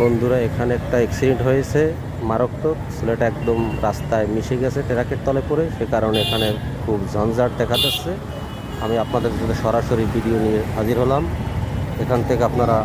বন্ধুরা, এখানে একটা অ্যাক্সিডেন্ট হয়েছে মারাত্মক। ছেলেটা একদম রাস্তায় মিশে গেছে ট্রাকের তলে পড়ে, সে কারণে এখানে খুব ঝঞ্ঝাট দেখা যাচ্ছে। আমি আপনাদের জন্য সরাসরি ভিডিও নিয়ে হাজির হলাম। এখান থেকে আপনারা